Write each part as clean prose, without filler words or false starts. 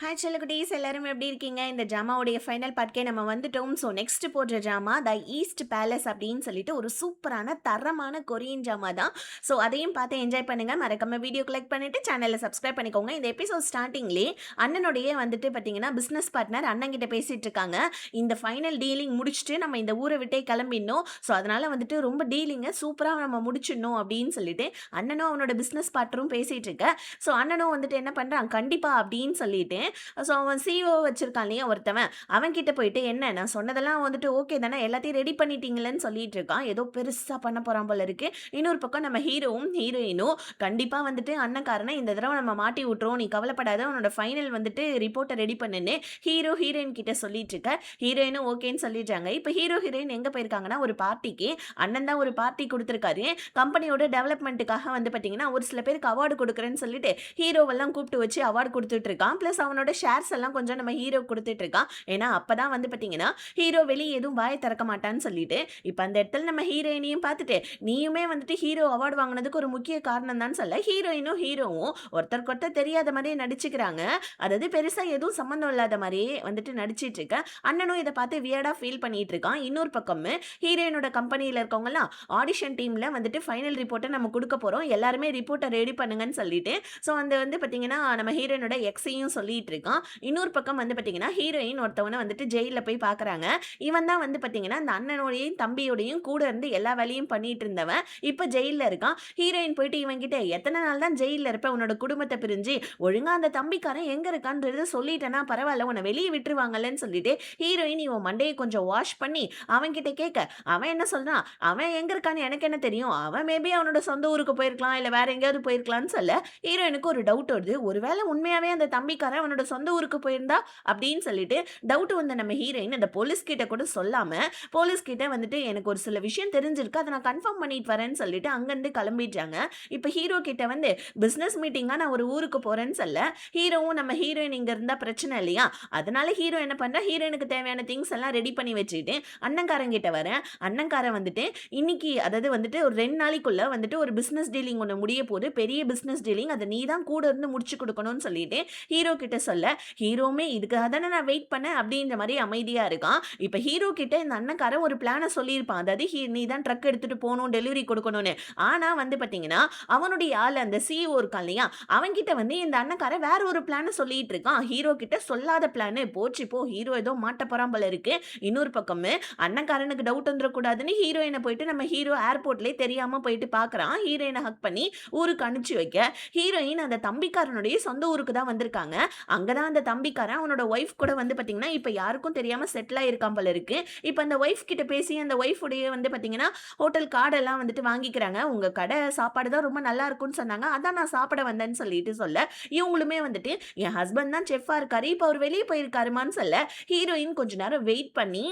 Hi செல்லக்குட்டீஸ், எல்லாரும் எப்படி இருக்கீங்க? இந்த ட்ராமாவுடைய ஃபைனல் பார்ட்கே நம்ம வந்துட்டோம். ஸோ நெக்ஸ்ட் போடுற ட்ராமா த ஈஸ்ட் பேலஸ் அப்படின்னு சொல்லிட்டு ஒரு சூப்பரான தரமான கொரியன் ட்ராமா தான். ஸோ அதையும் பார்த்து என்ஜாய் பண்ணுங்க. மறக்காம வீடியோ கிளிக் பண்ணிட்டு சேனலை சப்ஸ்கிரைப் பண்ணிக்கோங்க. இந்த எபிசோட் ஸ்டார்டிங்லேயே அண்ணனுடைய வந்துட்டு பார்த்தீங்கன்னா பிஸ்னஸ் பார்ட்னர் அண்ணன் கிட்ட பேசிட்டு இருக்காங்க. இந்த ஃபைனல் டீலிங் முடிச்சுட்டு நம்ம இந்த ஊரை விட்டே கிளம்பிடணும். ஸோ அதனால வந்துட்டு ரொம்ப டீலிங்கை சூப்பராக நம்ம முடிச்சிடணும் அப்படின்னு சொல்லிட்டு அண்ணனும் அவனோட பிஸ்னஸ் பார்ட்னரும் பேசிட்டு இருக்க. ஸோ அண்ணனும் வந்துட்டு என்ன பண்ணுறான், கண்டிப்பா அப்படின்னு சொல்லிட்டு ஸோ அவன் சிஓ வச்சிருக்கான் இல்லையா ஒருத்தவன், அவன் கிட்ட போயிட்டு என்ன நான் சொன்னதெல்லாம் வந்துட்டு ஓகே தானே, எல்லாத்தையும் ரெடி பண்ணிட்டீங்களேன்னு சொல்லிட்டு இருக்கான். ஏதோ பெருசாக பண்ண போகிறான் போல இருக்கு. இன்னொரு பக்கம் நம்ம ஹீரோவும் ஹீரோயினும் கண்டிப்பாக வந்துட்டு அண்ணன்காரனை இந்த தடவை நம்ம மாட்டி விட்டுறோம், நீ கவலைப்படாத, உன்னோட ஃபைனல் வந்துட்டு ரிப்போர்ட்டை ரெடி பண்ணுன்னு ஹீரோ ஹீரோயின் கிட்ட சொல்லிட்டு இருக்க. ஹீரோயினும் ஓகேன்னு சொல்லிடுறாங்க. இப்போ ஹீரோ ஹீரோயின் எங்கே போயிருக்காங்கன்னா ஒரு பார்ட்டிக்கு. அண்ணன் தான் ஒரு பார்ட்டி கொடுத்துருக்காரு கம்பெனியோட டெவலப்மெண்ட்டுக்காக. வந்து பார்த்தீங்கன்னா ஒரு சில பேருக்கு அவார்டு கொடுக்குறேன்னு சொல்லிட்டு ஹீரோவெல்லாம் கூப்பிட்டு வச்சு அவார்டு கொடுத்துட்டு இருக்கான். ப்ளஸ் அவனோட ஷேர்ஸ் எல்லாம் கொஞ்சம் நம்ம ஹீரோ கொடுத்துட்டு இருக்கான். ஏன்னா அப்பதான் வந்து பார்த்தீங்கன்னா ஹீரோ வெளியே எதுவும் வாயை திறக்க மாட்டான்னு சொல்லிட்டு இப்போ அந்த இடத்துல நம்ம ஹீரோயினையும் பார்த்துட்டு நீயுமே வந்துட்டு ஹீரோ அவார்டு வாங்கினதுக்கு ஒரு முக்கிய காரணம் தான் சொல்ல ஹீரோயினும் ஹீரோவும் ஒருத்தருக்கு ஒருத்தர் தெரியாத மாதிரியே நடிச்சுக்கிறாங்க. அதாவது பெருசாக எதுவும் சம்மந்தம் இல்லாத மாதிரியே வந்துட்டு நடிச்சிட்டு இருக்க. அண்ணனும் இதை பார்த்து வியர்டாக ஃபீல் பண்ணிட்டு இருக்கான். இன்னொரு பக்கம் ஹீரோயினோட கம்பெனியில் இருக்கவங்கலாம் ஆடிஷன் டீமில் வந்துட்டு ஃபைனல் ரிப்போர்ட்டை நம்ம கொடுக்க போகிறோம், எல்லாருமே ரிப்போர்ட்டை ரெடி பண்ணுங்கன்னு சொல்லிட்டு ஸோ அந்த வந்து பார்த்தீங்கன்னா நம்ம ஹீரோயினோட எக்ஸையும் சொல்லிட்டு இருக்கான். இன்னொரு பக்கம் வந்து பார்த்தீங்கன்னா ஹீரோயின் ஒருத்தவனை வந்துட்டு ஜெயிலில் போய் பார்க்குறாங்க. இவன் தான் வந்து பார்த்தீங்கன்னா அந்த அண்ணனோடையும் தம்பியோடையும் கூட இருந்து எல்லா வேலையும் பண்ணிட்டு இருந்தவன் இப்போ ஜெயிலில் இருக்கான். ஹீரோயின் போயிட்டு இவன்கிட்ட எத்தனை நாள் தான் ஜெயிலில் இருப்ப, உன்னோட குடும்பத்தை பிரிஞ்சு ஒழுங்கா அந்த தம்பிக்காரன் எங்கே இருக்கான்றது சொல்லிட்டேன்னா பரவாயில்ல, உன்னை வெளியே விட்டுருவாங்கல்லன்னு சொல்லிட்டு ஹீரோயின் இவன் மண்டையை கொஞ்சம் வாஷ் பண்ணி அவன்கிட்ட கேட்க அவன் என்ன சொல்றான், அவன் எங்க இருக்கான்னு எனக்கு என்ன தெரியும், அவன் மேபி அவனோட சொந்த ஊருக்கு போயிருக்கலாம் இல்லை வேற எங்கேயாவது போயிருக்கலாம்னு சொல்ல ஹீரோயினுக்கு ஒரு டவுட் வருது. ஒருவேளை உண்மையாவே அந்த தம்பிக்காரன் அவனோட சொந்த ஊருக்கு போயிருந்தா அப்படின்னு சொல்லிட்டு டவுட் வந்து நம்ம ஹீரோயின் அந்த போலீஸ் கிட்ட கூட சொல்லாம போலீஸ் கிட்ட வந்துட்டு எனக்கு ஒரு சில விஷயம் தெரிஞ்சிருக்கு, அதை நான் கன்ஃபார்ம் பண்ணிட்டு வரேன்னு சொல்லிட்டு அங்கிருந்து கிளம்பிட்டாங்க. இப்போ ஹீரோ கிட்ட வந்து பிசினஸ் மீட்டிங்கா நான் ஒரு ஊருக்கு போறேன்னு சொல்ல ஹீரோவும் நம்ம ஹீரோயின் இங்க இருந்தா பிரச்சனை இல்லையா, அதனால ஹீரோ என்ன பண்றா, ஹீரோயினுக்கு தேவையான திங்ஸ் எல்லாம் ரெடி பண்ணி வச்சுட்டு அண்ணன்காரன் கிட்ட வரேன். அண்ணன்காரன் வந்துட்டு இன்னைக்கு அதாவது வந்துட்டு ஒரு 2 நாளைக்குள்ள வந்துட்டு ஒரு பிசினஸ் டீலிங் ஒன்று முடிய போது, பெரிய பிசினஸ் டீலிங், அதை நீ தான் கூட இருந்து முடிச்சு கொடுக்கணும்னு சொல்லிட்டு ஹீரோ கிட்ட சொல்ல ஹீரோமே இதுக்காக தானே நான் வெயிட் பண்ணேன் அப்படின்ற மாதிரி அமைதியா இருக்கான். இப்போ ஹீரோ கிட்ட இந்த அண்ணன்காரன் ஒரு பிளானை சொல்லியிருப்பான், அதாவது நீ தான் ட்ரக் எடுத்துட்டு போகணும், டெலிவரி கொடுக்கணும்னு. ஆனா வந்து பாத்தீங்கன்னா அவனுடைய ஆள் அந்த சிஓ இருக்கான் இல்லையா, அவன்கிட்ட வந்து இந்த அண்ணன்காரன் வேற ஒரு பிளானை சொல்லிட்டு இருக்கான். ஹீரோ கிட்ட சொல்லாத பிளானு போச்சு போ, ஹீரோ ஏதோ மாட்ட போறான் போல இருக்கு. இன்னொரு பக்கம் அண்ணன்காரனுக்கு டவுட் வந்துடக்கூடாதுன்னு ஹீரோயினை போயிட்டு நம்ம ஹீரோ ஏர்போர்ட்லேயே தெரியாம போயிட்டு பார்க்குறான். ஹீரோயினை ஹக் பண்ணி ஊருக்கு அனுப்பிச்சு வைக்க ஹீரோயின் அந்த தம்பிக்காரனுடைய சொந்த ஊருக்கு தான் வந்திருக்காங்க. அங்கதான் அந்த தம்பிக்காரன் அவனோட ஒய்ஃப் கூட வந்து பாத்தீங்கன்னா இப்ப யாருக்கும் தெரியாம செட்டில் ஆயிருக்கான் போல இருக்கு. இப்ப அந்த ஒய்ஃப் கிட்ட பேசி அந்த ஒய்ஃப் உடைய வந்து பாத்தீங்கன்னா ஹோட்டல் கார்டெல்லாம் வந்துட்டு வாங்கிக்கிறாங்க. உங்க கடை சாப்பாடு தான் ரொம்ப நல்லா இருக்கும்னு சொன்னாங்க, அதான் நான் சாப்பிட வந்தேன்னு சொல்லிட்டு சொல்ல இவங்களுமே வந்துட்டு என் ஹஸ்பண்ட் தான் செஃப்பா இருக்காரு, இப்ப அவர் வெளியே போயிருக்காருமான்னு சொல்ல ஹீரோயின் கொஞ்ச நேரம் வெயிட் பண்ணி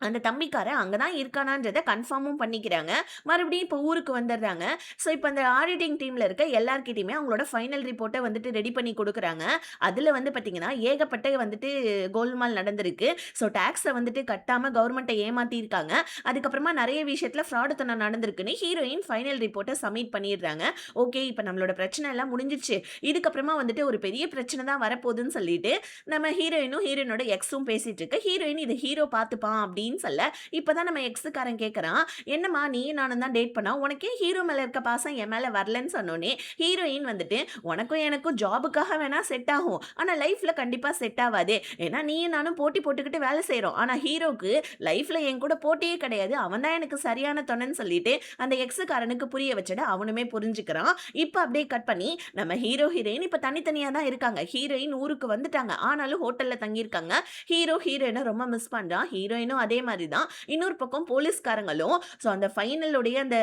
அந்த தம்பிக்காரன் அங்கே தான் இருக்கானான்றதை கன்ஃபார்மும் பண்ணிக்கிறாங்க. மறுபடியும் இப்போ ஊருக்கு வந்துடுறாங்க. ஸோ இப்போ அந்த ஆடிட்டிங் டீமில் இருக்க எல்லார்கிட்டையுமே அவங்களோட ஃபைனல் ரிப்போர்ட்டை வந்துட்டு ரெடி பண்ணி கொடுக்குறாங்க. அதில் வந்து பார்த்திங்கன்னா ஏகப்பட்ட வந்துட்டு கோல்மால் நடந்திருக்கு. ஸோ டேக்ஸை வந்துட்டு கட்டாமல் கவர்மெண்ட்டை ஏமாற்றிருக்காங்க. அதுக்கப்புறமா நிறைய விஷயத்தில் ஃப்ராடுத்தனம் நடந்திருக்குன்னு ஹீரோயின் ஃபைனல் ரிப்போர்ட்டை சப்மிட் பண்ணிடுறாங்க. ஓகே, இப்போ நம்மளோட பிரச்சனை எல்லாம் முடிஞ்சிச்சு, இதுக்கப்புறமா வந்துட்டு ஒரு பெரிய பிரச்சனை தான் வரப்போகுதுன்னு சொல்லிட்டு நம்ம ஹீரோயினும் ஹீரோயினோட எக்ஸும் பேசிட்டு இருக்கு. ஹீரோயின் இதை ஹீரோ பார்த்துப்பான் அப்படின்னு சொல்ல இப்பதான் நம்ம எக்ஸுக்காரன் கேட்கறான், என்னம்மா நீ நானும் தான் டேட் பண்ணா, உனக்கே ஹீரோ மேல இருக்க பாசம் என் மேல வரலன்னு சொன்னோன்னே ஹீரோயின் வந்துட்டு உனக்கும் எனக்கும் ஜாபுக்காக வேணா செட் ஆகும், ஆனா லைஃப்ல கண்டிப்பா செட் ஆகாது. ஏன்னா நீயும் நானும் போட்டி போட்டுக்கிட்டு வேலை செய்யறோம், ஆனா ஹீரோக்கு லைஃப்ல என் கூட போட்டியே கிடையாது, அவன் தான் எனக்கு சரியான தொண்ணுன்னு சொல்லிட்டு அந்த எக்ஸுக்காரனுக்கு புரிய வச்சுட்டு அவனுமே புரிஞ்சுக்கிறான். இப்போ அப்படியே கட் பண்ணி நம்ம ஹீரோ ஹீரோயின் இப்போ தனித்தனியா தான் இருக்காங்க. ஹீரோயின் ஊருக்கு வந்துட்டாங்க, ஆனாலும் ஹோட்டல்ல தங்கியிருக்காங்க. ஹீரோ ஹீரோயினை ரொம்ப மிஸ் பண்றான். ஹீரோயினும் அதே மாதிரி தான். இன்னொரு பக்கம் போலீஸ்காரங்களும் ஸோ அந்த ஃபைனலுடைய அந்த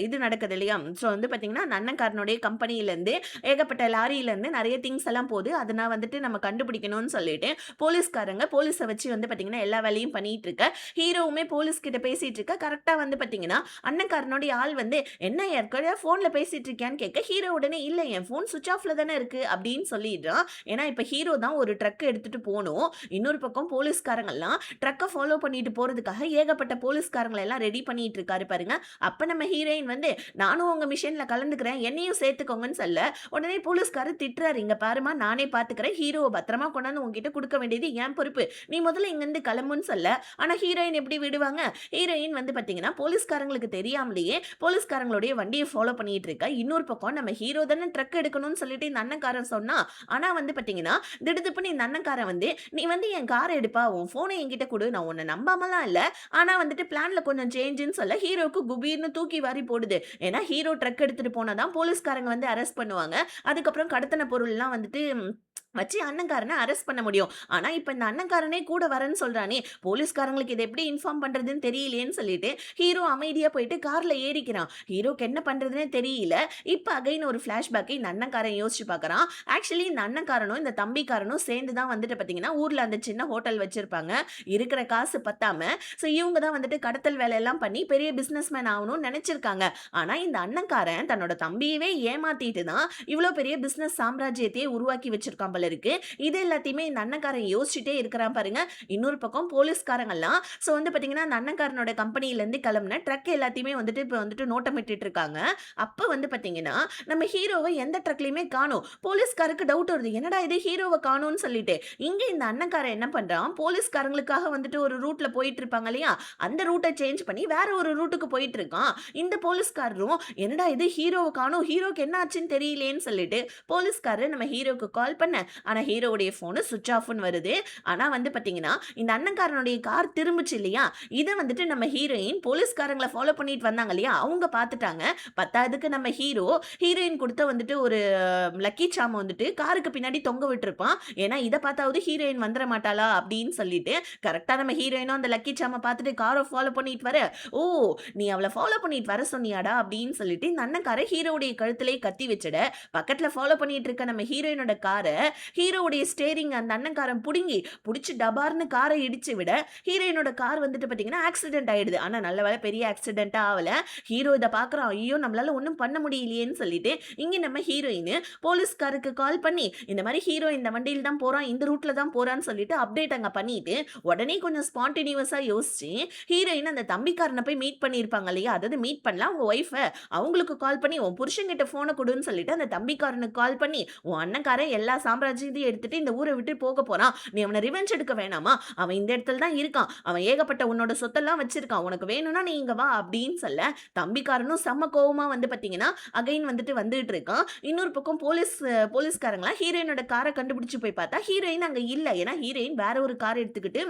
இது நடக்குது இல்லையா, ஸோ வந்து பார்த்தீங்கன்னா அந்த அண்ணன்காரனுடைய கம்பெனிலேருந்து ஏகப்பட்ட லாரியிலேருந்து நிறைய திங்ஸ் எல்லாம் போகுது, அதனால் வந்துட்டு நம்ம கண்டுபிடிக்கணும்னு சொல்லிட்டு போலீஸ்காரங்க போலீஸை வச்சு வந்து பார்த்தீங்கன்னா எல்லா வேலையும் பண்ணிட்டு இருக்க. ஹீரோவுமே போலீஸ் கிட்ட பேசிட்டு இருக்க. கரெக்டாக வந்து பார்த்தீங்கன்னா அண்ணன்காரனுடைய ஆள் வந்து என்ன யாருக்கா ஃபோனில் பேசிட்டு இருக்கியான்னு கேட்க ஹீரோ உடனே இல்லை என் ஃபோன் சுவிச் ஆஃப்ல தானே இருக்கு அப்படின்னு சொல்லிடுறான். ஏன்னா இப்போ ஹீரோ தான் ஒரு ட்ரக் எடுத்துட்டு போகணும். இன்னொரு பக்கம் போலீஸ்காரங்கெல்லாம் ட்ரக்கை ஃபாலோ பண்ணிட்டு போறதுக்காக ஏகப்பட்ட போலீஸ்காரங்கள எல்லாம் ரெடி பண்ணிட்டு இருக்காரு பாருங்க. அப்ப நம்ம ஹீரோயின் வந்து, "நானும் உங்க மிஷன்ல கலந்துக்கிறேன். என்னையும் சேர்த்துக்கோங்கன்னு" சொல்ல, உடனே போலீஸ்காரர் திட்டுறாரு. "இங்க பாரும்மா, நானே பார்த்துக்கிறேன். ஹீரோவ பத்திரமா கொண்டாந்து உன்கிட்ட குடுக்க வேண்டியது என் பொறுப்பு. நீ முதல்ல இங்கிருந்து கிளம்புன்னு" சொல்ல, ஆனா ஹீரோயின் எப்படி விடுவாங்க? ஹீரோயின் வந்து பார்த்தீங்கன்னா, போலீஸ்காரங்களுக்கு தெரியாமலேயே போலீஸ்காரங்களுடைய வண்டிய ஃபாலோ பண்ணிட்டு இருக்கா. இன்னொரு பக்கம் நம்ம ஹீரோ தானே ட்ரக் எடுக்கணும்னு சொல்லிட்டு இந்த அண்ணன்காரன் சொன்னா, ஆனா வந்து பார்த்தீங்கன்னா, திடுதிப்புன்னு இந்த அண்ணன்காரன் வந்து, "நீ வந்து என் கார எடுப்பா, உன் ஃபோன என்கிட்ட குடு. நான் உன்ன நம்பாமலாம் இல்ல. ஆனா வந்துட்டு பிளான்ல கொஞ்சம் சேஞ்சுன்னு" சொல்ல, ஹீரோவுக்கு குபீர்னு தூக்கி வாரி போடுது. ஏன்னா ஹீரோ ட்ரக் எடுத்துட்டு போனா தான் போலீஸ்காரங்க வந்து அரெஸ்ட் பண்ணுவாங்க. அதுக்கப்புறம் கடத்தின பொருள்லாம் வந்துட்டு வச்சு அண்ணன்காரன அரெஸ்ட் பண்ண முடியும். ஆனா, இப்ப இந்த அண்ணன்காரனே கூட வரேன்னு சொல்றானே, போலீஸ்காரங்களுக்கு இத எப்படி இன்ஃபார்ம் பண்றதுன்னு தெரியலையேன்னு சொல்லிட்டு, ஹீரோ அமைதியா போயிட்டு கார்ல ஏறிக்கிறான். ஹீரோக்கு என்ன பண்றதுன்னே தெரியல. இப்ப அகைன் ஒரு ஃபிளாஷ்பேக் இந்த அண்ணன்காரன் யோசிச்சு பார்க்குறான். ஆக்சுவலி இந்த அண்ணன்காரனும், இந்த தம்பிக்காரனும் சேர்ந்து தான் வந்துட்டு பார்த்தீங்கன்னா, ஊர்ல அந்த சின்ன ஹோட்டல் வச்சிருப்பாங்க. இருக்கிற காசு பத்தாம, ஸோ இவங்க தான் வந்துட்டு கடத்தல் வேலையெல்லாம் பண்ணி பெரிய பிசினஸ் மேன் ஆகணும்னு நெனச்சிருக்காங்க. ஆனா, இந்த அண்ணன்காரன் தன்னோட தம்பியவே ஏமாத்திட்டு தான், இவ்ளோ பெரிய பிசினஸ் சாம்ராஜ்யத்தையே உருவாக்கி வச்சிருக்கான் போல இருக்கு. இது எல்லாத்தையுமே இந்த அண்ணன்காரன் யோசிச்சுட்டே இருக்கிறான் பாருங்க. இன்னொரு பக்கம் போலீஸ்காரங்கலாம் ஸோ வந்து பார்த்தீங்கன்னா, அந்த அண்ணன்காரனோட கம்பெனியிலேருந்து கிளம்புன ட்ரக் எல்லாத்தையுமே வந்துட்டு இப்ப வந்துட்டு நோட்டமிட்டுட்டு இருக்காங்க. அப்ப வந்து பார்த்தீங்கன்னா, நம்ம ஹீரோவ எந்த ட்ரக்லயுமே காணோம். போலீஸ்காருக்கு டவுட் வருது. என்னடா இது ஹீரோவ காணோம்னு சொல்லிட்டு. இங்க இந்த அண்ணன்காரன் என்ன பண்றான், போலீஸ்காரங்களுக்காக வந்துட்டு ஒரு ரூட்ல போயிட்டு இருப்பாங்க இல்லையா? அந்த ரூட்ட சேஞ்ச் பண்ணி வேற ஒரு ரூட்டுக்கு போயிட்டு இருக்கான். இந்த போலீஸ்காரரும் என்னடா இது ஹீரோவ காணோம், ஹீரோக்கு என்ன ஆச்சுன்னு தெரியலையேன்னு சொல்லிட்டு போலீஸ்காரர் நம்ம ஹீரோக்கு கால் பண்ண, ஆனா ஹீரோவுடைய ஃபோனு ஸ்விட்ச் ஆஃப்னு வருது. ஆனா வந்து பார்த்தீங்கன்னா, இந்த அண்ணன்காரனுடைய கார் திரும்புச்சு இல்லையா? இத வந்துட்டு நம்ம ஹீரோயின் போலீஸ்காரங்கள ஃபாலோ பண்ணிட்டு வந்தாங்க இல்லையா? அவங்க பார்த்துட்டாங்க. பத்தாததுக்கு நம்ம ஹீரோயின் குடுத்த வந்துட்டு ஒரு லக்கி சார்ம் வந்துட்டு காருக்கு பின்னாடி தொங்க விட்டுருப்பான். ஏன்னா, இத பார்த்தாவது ஹீரோயின் வந்துர மாட்டாளா? அப்படின்னு சொல்லிட்டு, கரெக்ட்டா நம்ம ஹீரோயினும் அந்த லக்கி சார்ம பார்த்துட்டு கார ஃபாலோ பண்ணிட்டு வர, "ஓ! நீ அவள ஃபாலோ பண்ணிட்டு வர சொன்னியாடா?" அப்படின்னு சொல்லிட்டு இந்த அண்ணன்காரன் ஹீரோவுடைய கழுத்திலேயே கத்தி வச்சிட, பக்கத்துல ஃபாலோ பண்ணிட்டு இருக்க நம்ம ஹீரோயினோட கார ஹீரோவுடைய ஸ்டீரிங் அந்த அண்ணன்காரன் புடிச்சு டபார்னு கார இடிச்சு விட, ஹீரோயினோட கார் வந்துட்டு பார்த்தீங்கன்னா, ஆக்சிடென்ட் ஆயிடுது. ஆனா நல்ல வேளை பெரிய ஆக்சிடென்ட்டா ஆவல. ஹீரோ இத பார்க்குறான். ஐயோ! நம்மளால ஒண்ணும் பண்ண முடியலையேன்னு சொல்லிட்டு, இங்க நம்ம ஹீரோயின் போலீஸ்காருக்கு கால் பண்ணி, இந்த மாரி ஹீரோ இந்த வண்டியில தான் போறான், இந்த ரூட்ல தான் போறான்னு சொல்லிட்டு அப்டேட் அங்க பண்ணிட்டு, உடனே கொஞ்சம் ஸ்பான்டேனியஸா யோசிச்சு, ஹீரோயின் அந்த தம்பிக்காரன போய் மீட் பண்ணியிருப்பாங்க இல்லையா? அதாவது மீட் பண்ணல அவங்க ஒய்ஃப. அவங்களுக்கு கால் பண்ணி, "உன் புருஷன்கிட்ட ஃபோன குடுன்னு" சொல்லிட்டு அந்த தம்பிக்காரனுக்கு கால் பண்ணி, "உன் அண்ணன்காரன் எல்லா சாம்ராஜ்யத்தையும் எடுத்துட்டு இந்த ஊர விட்டு போக போறான். நீ அவன ரிவெஞ்ச் எடுக்க வேணாமா? அவன் இந்த இடத்துல தான் இருக்கான். அவன் ஏகப்பட்ட உன்னோட சொத்தெல்லாம் வச்சிருக்கான். உனக்கு வேணும்னா நீ இங்க வா" அப்படின்னு சொல்ல, தம்பிக்காரனும் செம்ம கோவமா வந்து பார்த்தீங்கன்னா, அகைன் வந்துட்டு இருக்கான். இன்னொரு பக்கம் போலீஸ்காரங்கலாம் ஹீரோயினோட கார கண்டுபிடிச்சு போய் பார்த்தா, ஹீரோயின் அங்க இல்ல. ஏன்னா ஹீரோயின் வேற ஒரு கார் எடுத்துக்கிட்டு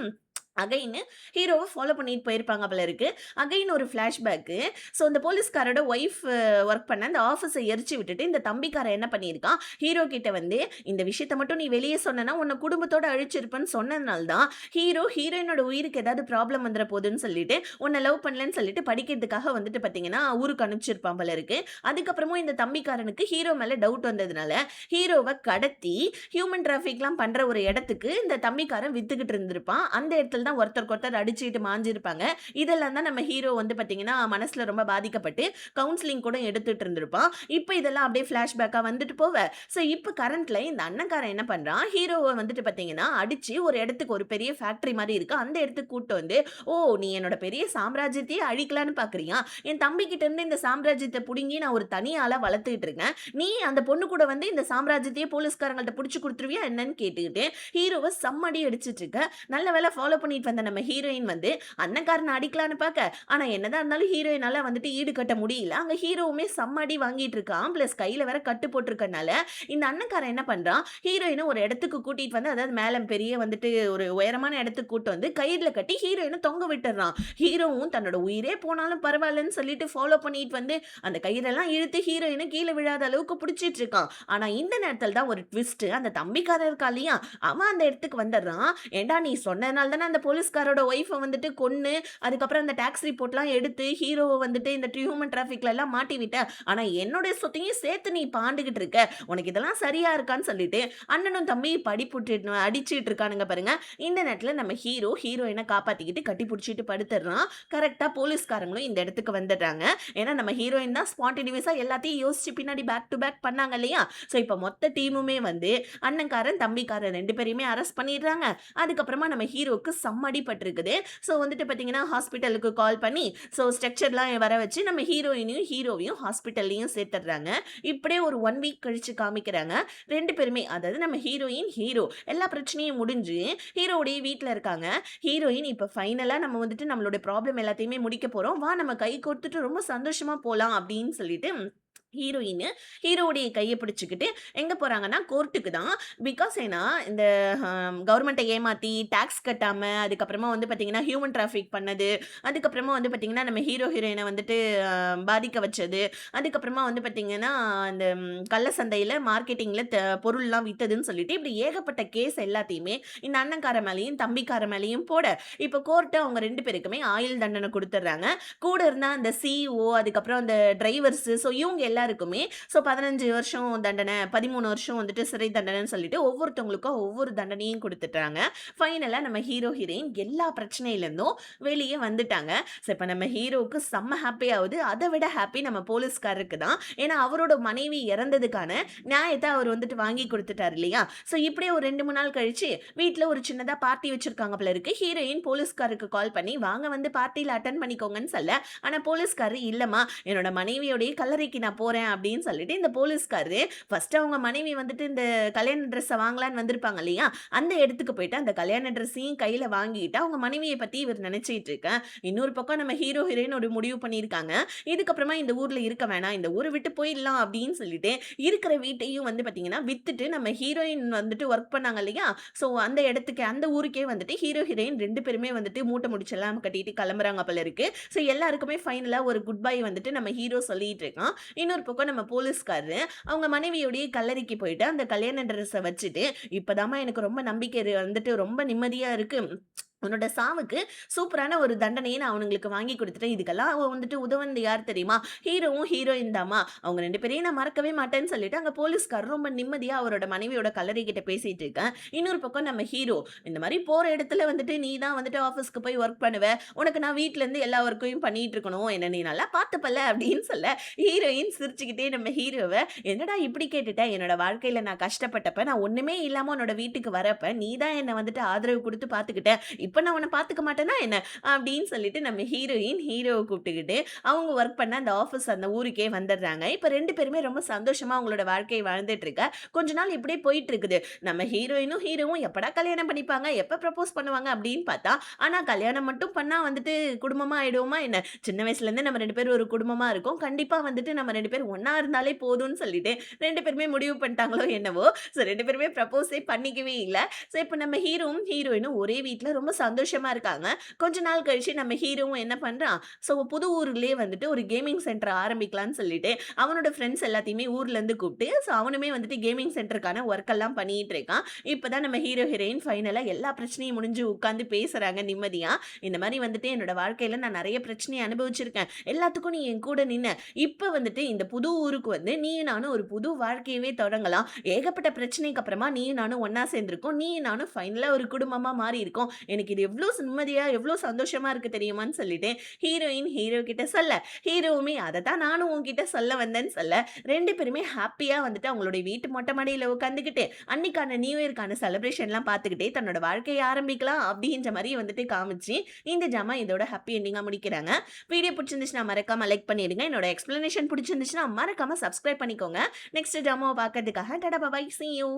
அகைன் ஹீரோவ ஃபாலோ பண்ணிட்டு போயிருப்பாங்க போல இருக்கு. அகைன் ஒரு ஃபிளாஷ்பேக்கு. ஸோ இந்த போலீஸ்காரோட ஒய்ஃப் ஒர்க் பண்ண அந்த ஆஃபீஸ எரிச்சு விட்டுட்டு, இந்த தம்பிக்காரன் என்ன பண்ணியிருக்கான், ஹீரோ கிட்ட வந்து இந்த விஷயத்த மட்டும் நீ வெளிய சொன்னேன்னா, உன்ன குடும்பத்தோட அழிச்சிருப்பேன்னு சொன்னதுனால தான், ஹீரோயினோட உயிருக்கு ஏதாவது ப்ராப்ளம் வந்துற போதுன்னு சொல்லிட்டு, உன்ன லவ் பண்ணலன்னு சொல்லிட்டு படிக்கிறதுக்காக வந்துட்டு பார்த்தீங்கன்னா, ஊருக்கு அனுப்பிச்சிருப்பான் போல இருக்கு. அதுக்கப்புறமும் இந்த தம்பிக்காரனுக்கு ஹீரோ மேல டவுட் வந்ததுனால, ஹீரோவ கடத்தி ஹியூமன் டிராஃபிக்லாம் பண்ற ஒரு இடத்துக்கு இந்த தம்பிக்காரன் வித்துக்கிட்டு இருந்திருப்பான். அந்த இடத்துல தான் ஒருத்தருக்கு ஒருத்தர் அடிச்சுட்டு மாஞ்சிருப்பாங்க. இதெல்லாம் தான் நம்ம ஹீரோ வந்து பார்த்தீங்கன்னா, மனசுல ரொம்ப பாதிக்கப்பட்டு கவுன்சிலிங் கூட எடுத்துட்டு இருந்திருப்பான். இப்ப இதெல்லாம் அப்படியே ஃபிளாஷ்பேக்கா வந்துட்டு போவ, ஸோ இப்ப கரண்ட்ல இந்த அண்ணன்காரன் என்ன பண்றான், ஹீரோவ வந்துட்டு பார்த்தீங்கன்னா, அடிச்சு ஒரு இடத்துக்கு ஒரு பெரிய ஃபேக்டரி மாரி இருக்கு. அந்த இடத்துக்கு கூட்டு வந்து, "ஓ! நீ என்னோட பெரிய சாம்ராஜ்யத்தையே அழிக்கலான்னு பார்க்குறியா? என் தம்பிகிட்ட இருந்து இந்த சாம்ராஜ்யத்த புடுங்கி நான் ஒரு தனி ஆளா வளர்த்துக்கிட்டு இருக்கேன். நீ அந்த பொண்ணு கூட வந்து இந்த சாம்ராஜ்யத்தையே போலீஸ்காரங்கள்ட்ட புடிச்சு குடுத்துருவியா என்னன்னு?" கேட்டுக்கிட்டு ஹீரோவ செம்ம அடி அடிச்சிட்டு இருக்க. நல்ல வேளை ஃபாலோ பண்ணிட்டு வந்த நம்ம ஹீரோயின் வந்து அண்ணன்காரன அடிக்கலான்னு பார்க்க, ஆனா என்னதான் இருந்தாலும் ஹீரோயினால வந்துட்டு ஈடுகட்ட முடியல. அங்க ஹீரோவுமே செம்ம அடி வாங்கிட்டு இருக்கான். பிளஸ் கையில வேற கட்டு போட்டிருக்கனால, இந்த அண்ணன்காரன் என்ன பண்றான், ஹீரோயின ஒரு இடத்துக்கு கூட்டிட்டு வந்து, அதாவது மேல பெரிய வந்துட்டு ஒரு உயரமான இடத்துக்கு கூட்டு வந்து கயிறுல கட்டி ஹீரோயின தொங்க விட்டுறான். ஹீரோவும் தன்னோட உயிரே போனாலும் பரவாயில்லன்னு சொல்லிட்டு ஃபாலோ பண்ணிட்டு வந்து அந்த கயிறெல்லாம் இழுத்து ஹீரோயின கீழ விழாத அளவுக்கு புடிச்சிட்டு இருக்கான். ஆனா இந்த நேரத்துல தான் ஒரு ட்விஸ்ட். அந்த தம்பிக்காரன் இருக்கான் இல்லையா, அவன் அந்த இடத்துக்கு வந்துடுறான். "ஏன்டா நீ சொன்னதுனால தானே அந்த போலீஸ்காரோட ஒய்ஃப வந்துட்டு கொன்னு, அதுக்கப்புறம் அந்த டாக்ஸ் ரிப்போர்ட்லாம் எடுத்து ஹீரோவ வந்துட்டு இந்த ஹியூமன் டிராஃபிக்ல எல்லாம் மாட்டி விட்ட. ஆனா என்னுடைய சொத்தையும் சேர்த்து நீ பாண்டுகிட்டு இருக்க. உனக்கு இதெல்லாம் சரியா இருக்கான்னு?" சொல்லிட்டு அண்ணனும் தம்பி அடிச்சிட்டு இருக்கானுங்க பாருங்க. இந்த நேரத்துல நம்ம ஹீரோயின காப்பாத்திக்கிட்டு கட்டி புடிச்சிட்டு படுத்துடுறான். கரெக்ட்டா போலீஸ்காரங்களும் இந்த இடத்துக்கு வந்துடுறாங்க. ஏன்னா நம்ம ஹீரோயின் தான் ஸ்பான்டேனியஸா எல்லாத்தையும் யோசிச்சு பின்னாடி பேக் டு பேக் பண்ணாங்க இல்லையா? ஸோ இப்ப மொத்த டீமுமே வந்து அண்ணன்காரன், தம்பிக்காரன் 2 பேரையுமே அரெஸ்ட் பண்ணிடுறாங்க. அதுக்கப்புறமா நம்ம ஹீரோக்கு செம்ம அடிபட்டிருக்குது. ஸோ வந்துட்டு பார்த்தீங்கன்னா, ஹாஸ்பிட்டலுக்கு கால் பண்ணி, ஸோ ஸ்ட்ரெக்சர்லாம் வர வச்சு நம்ம ஹீரோயினையும், ஹீரோவையும் ஹாஸ்பிட்டல்லயும் சேர்த்துடுறாங்க. இப்படியே ஒரு 1 வீக் கழிச்சு காமிக்கிறாங்க. 2 பேருமே அதாவது நம்ம ஹீரோயின், ஹீரோ எல்லா பிரச்சனையும் முடிஞ்சு ஹீரோவுடைய வீட்ல இருக்காங்க. ஹீரோயின் இப்ப ஃபைனலா நம்ம வந்துட்டு நம்மளோட ப்ராப்ளம் எல்லாத்தையுமே முடிக்க போறோம். வா நம்ம கை கோர்த்துட்டு ரொம்ப சந்தோஷமா போலாம் அப்படின்னு சொல்லிட்டு ஹீரோயின் ஹீரோவுடைய கைய பிடிச்சுக்கிட்டு எங்க போறாங்கன்னா, கோர்ட்டுக்கு தான். பிகாஸ் ஏன்னா இந்த கவர்மெண்ட்ட ஏமாத்தி டாக்ஸ் கட்டாம, அதுக்கப்புறமா வந்து பார்த்தீங்கன்னா, ஹியூமன் டிராஃபிக் பண்ணது, அதுக்கப்புறமா வந்து பார்த்தீங்கன்னா, நம்ம ஹீரோ, ஹீரோயின வந்துட்டு பாதிக்க வச்சது, அதுக்கப்புறமா வந்து பார்த்தீங்கன்னா, அந்த கள்ள சந்தையில மார்க்கெட்டிங்ல பொருள்லாம் வித்ததுன்னு சொல்லிட்டு, இப்படி ஏகப்பட்ட கேஸ் எல்லாத்தையுமே இந்த அண்ணன்கார மேலயும், தம்பிக்கார மேலயும் போட, இப்ப கோர்ட் அவங்க 2 பேருக்குமே ஆயுள் தண்டனை குடுத்துடுறாங்க. கூட இருந்த அந்த சிஇஓ, அதுக்கப்புறம் அந்த டிரைவர்ஸ், ஸோ இவங்க எல்லாருக்குமே 15 வருஷம் தண்டனை, 13 வருஷம் வந்துட்டு சிறை தண்டனைன்னு சொல்லிட்டு ஒவ்வொருத்தவங்களுக்கும் ஒவ்வொரு தண்டனையும் குடுத்துட்டாங்க. ஃபைனலா நம்ம ஹீரோ, ஹீரோயின் எல்லா பிரச்சனையிலிருந்தும் வெளிய வந்துட்டாங்க. ஸோ இப்ப நம்ம ஹீரோவுக்கு செம்ம ஹாப்பி ஆவுது. அத விட ஹாப்பி நம்ம போலீஸ்காரருக்கு தான். ஏன்னா அவரோட மனைவி இறந்ததுக்கான நியாயத்த அவர் வந்துட்டு வாங்கி குடுத்துட்டாரு இல்லையா? ஸோ இப்படியே ஒரு 2, 3 நாள் கழிச்சு வீட்ல ஒரு சின்னதா பார்ட்டி வச்சிருக்காங்க போல இருக்கு. ஹீரோயின் போலீஸ்காரருக்கு கால் பண்ணி வாங்க வந்து பார்ட்டில அட்டெண்ட் பண்ணிக்கோங்கன்னு சொல்ல, ஆனா போலீஸ்காரர் இல்லம்மா என்னோட மனைவியோடைய கல்லறைக்கு நான் போறேன் அப்படின்னு சொல்லிட்டு இந்த போலீஸ்காரரு ஃபர்ஸ்ட் அவங்க மனைவி வந்துட்டு இந்த கல்யாண ட்ரெஸ்ஸ வாங்கலான்னு வந்திருப்பாங்க இல்லையா? அந்த இடத்துக்கு போயிட்டு அந்த கல்யாண ட்ரெஸ்ஸையும் கையில வாங்கிட்டு அவங்க மனைவிய பத்தி இவர் நினைச்சிட்டு இருக்க. இன்னொரு பக்கம் நம்ம ஹீரோ, ஹீரோயின் ஒரு முடிவு பண்ணியிருக்காங்க. இதுக்கப்புறமா இந்த ஊர்ல இருக்க வேணாம். இந்த ஊர விட்டு போயிடலாம் அப்படின்னு சொல்லிட்டு இருக்கிற வீட்டையும் வந்து பார்த்தீங்கன்னா, வித்துட்டு நம்ம ஹீரோயின் வந்துட்டு வொர்க் பண்ணாங்க இல்லையா? ஸோ அந்த இடத்துக்கு அந்த ஊருக்கே வந்துட்டு ஹீரோ, ஹீரோயின் 2 பேருமே வந்துட்டு மூட்டை முடிச்செல்லாம் கட்டிட்டு கிளம்புறாங்க போல இருக்கு. ஸோ எல்லாருக்குமே ஃபைனலா ஒரு குட் பை வந்துட்டு நம்ம ஹீரோ சொல்லிட்டு இருக்கான். இன்னொரு பக்கம் நம்ம போலீஸ்காரரு அவங்க மனைவியோடைய கல்லறைக்கு போயிட்டு அந்த கல்யாண ட்ரெஸ்ஸ வச்சுட்டு, "இப்பதாம்மா எனக்கு ரொம்ப நம்பிக்கை வந்துட்டு ரொம்ப நிம்மதியா இருக்கு. உன்னோட சாவுக்கு சூப்பரான ஒரு தண்டனைய நான் அவனுங்களுக்கு வாங்கி குடுத்துட்டேன். இதுக்கெல்லாம் அவ வந்துட்டு உதவுனது யார் தெரியுமா? ஹீரோவும், ஹீரோயின் தாம்மா. அவங்க 2 பேரையும் நான் மறக்கவே மாட்டேன்னு" சொல்லிட்டு அங்க போலீஸ்காரர் ரொம்ப நிம்மதியா அவரோட மனைவியோட கல்லறை கிட்ட பேசிட்டு இருக்கான். இன்னொரு பக்கம் நம்ம ஹீரோ, "இந்த மாரி போற இடத்துல வந்துட்டு நீ தான் வந்துட்டு ஆஃபீஸ்க்கு போய் வொர்க் பண்ணுவ. உனக்கு நான் வீட்ல இருந்து எல்லா வொர்க்கையும் பண்ணிட்டு இருக்கணும். என்ன நீ நல்லா பார்த்துப்பல்ல" அப்படின்னு சொல்ல, ஹீரோயின் சிரிச்சுக்கிட்டே நம்ம ஹீரோவ, "என்னடா இப்படி கேட்டுட்ட? என்னோட வாழ்க்கையில நான் கஷ்டப்பட்டப்ப, நான் ஒண்ணுமே இல்லாம உன்னோட வீட்டுக்கு வரப்ப, நீ தான் என்ன வந்துட்டு ஆதரவு குடுத்து பார்த்துக்கிட்ட. இப்ப நான் உன்ன பார்த்துக்க மாட்டேனா என்ன?" அப்படின்னு சொல்லிட்டு நம்ம ஹீரோயின் ஹீரோவ கூப்பிட்டுக்கிட்டு அவங்க ஒர்க் பண்ண அந்த ஆஃபீஸ் அந்த ஊருக்கே வந்துடுறாங்க. இப்ப 2 பேருமே ரொம்ப சந்தோஷமா அவங்களோட வாழ்க்கைய வாழ்ந்துட்டு இருக்க. கொஞ்ச நாள் இப்படியே போயிட்டு இருக்குது. நம்ம ஹீரோயினும், ஹீரோவும் எப்படா கல்யாணம் பண்ணிப்பாங்க? எப்ப ப்ரப்போஸ் பண்ணுவாங்க? அப்படின்னு பார்த்தா, ஆனா கல்யாணம் மட்டும் பண்ணா வந்துட்டு குடும்பமா ஆயிடுவோமா என்ன? சின்ன வயசுல இருந்தே நம்ம 2 பேரும் ஒரு குடும்பமா இருக்கோம். கண்டிப்பா வந்துட்டு நம்ம 2 பேரும் ஒண்ணா இருந்தாலே போதும்னு சொல்லிட்டு 2 பேருமே முடிவு பண்ணிட்டாங்களோ என்னவோ! ஸோ 2 பேருமே ப்ரப்போஸே பண்ணிக்கவே இல்ல. ஸோ இப்ப நம்ம ஹீரோவும், ஹீரோயினும் ஒரே வீட்ல ரொம்ப சந்தோஷமா இருக்காங்க. கொஞ்ச நாள் கழிச்சு நம்ம ஹீரோவும் என்ன பண்றான், ஸோ புது ஊர்லயே வந்துட்டு ஒரு கேமிங் சென்டர் ஆரம்பிக்கலான்னு சொல்லிட்டு, அவனோட ஃப்ரெண்ட்ஸ் எல்லாத்தையுமே ஊர்லேருந்து கூப்பிட்டு, ஸோ அவனுமே வந்துட்டு கேமிங் சென்டருக்கான ஒர்க் எல்லாம் பண்ணிட்டு இருக்கான். இப்பதான் நம்ம ஹீரோ, ஹீரோயின் ஃபைனலா எல்லா பிரச்சனையும் முடிஞ்சு உட்கார்ந்து பேசுறாங்க நிம்மதியா. இந்த மாரி வந்துட்டு என்னோட வாழ்க்கையில நான் நெறைய பிரச்சனைய அனுபவிச்சிருக்கேன். எல்லாத்துக்கும் நீ என் கூட நின்ன. இப்ப வந்துட்டு இந்த புது ஊருக்கு வந்து நீயும் நானும் ஒரு புது வாழ்க்கையவே தொடங்கலாம். ஏகப்பட்ட பிரச்சனைக்கு அப்புறமா நீயும் நானும் ஒண்ணா சேர்ந்திருக்கோம். நீயும் நானும் ஃபைனலா ஒரு குடும்பமா மாறி இருக்கோம். எனக்கு இது எவ்ளோ நிம்மதியா, எவ்ளோ சந்தோஷமா இருக்கு தெரியுமான்னு சொல்லிட்டு ஹீரோயின் ஹீரோ கிட்ட சொல்ல, ஹீரோவுமே அதத்தான் நானும் உன்கிட்ட சொல்ல வந்தேன்னு சொல்ல, 2 பேருமே ஹாப்பியா வந்துட்டு அவங்களுடைய வீட்டு மொட்டை மாடியில உட்காந்துக்கிட்டு, அன்னைக்கான நியூ இயர்க்கான செலிப்ரேஷன்லாம் பார்த்துக்கிட்டே தன்னோட வாழ்க்கைய ஆரம்பிக்கலாம் அப்படின்ற மாரி வந்துட்டு காமிச்சு, இந்த ஜாமா இதோட ஹாப்பி எண்டிங்கா முடிக்கிறாங்க. வீடியோ பிடிச்சிருந்துச்சுன்னா மறக்காம லைக் பண்ணிடுங்க. என்னோட எக்ஸ்ப்ளனேஷன் பிடிச்சிருந்துச்சுன்னா மறக்காம சப்ஸ்கிரைப் பண்ணிக்கோங்க. நெக்ஸ்ட் ஜாமாவ பார்க்கறதுக்காக டாடா பாய். சீ யூ.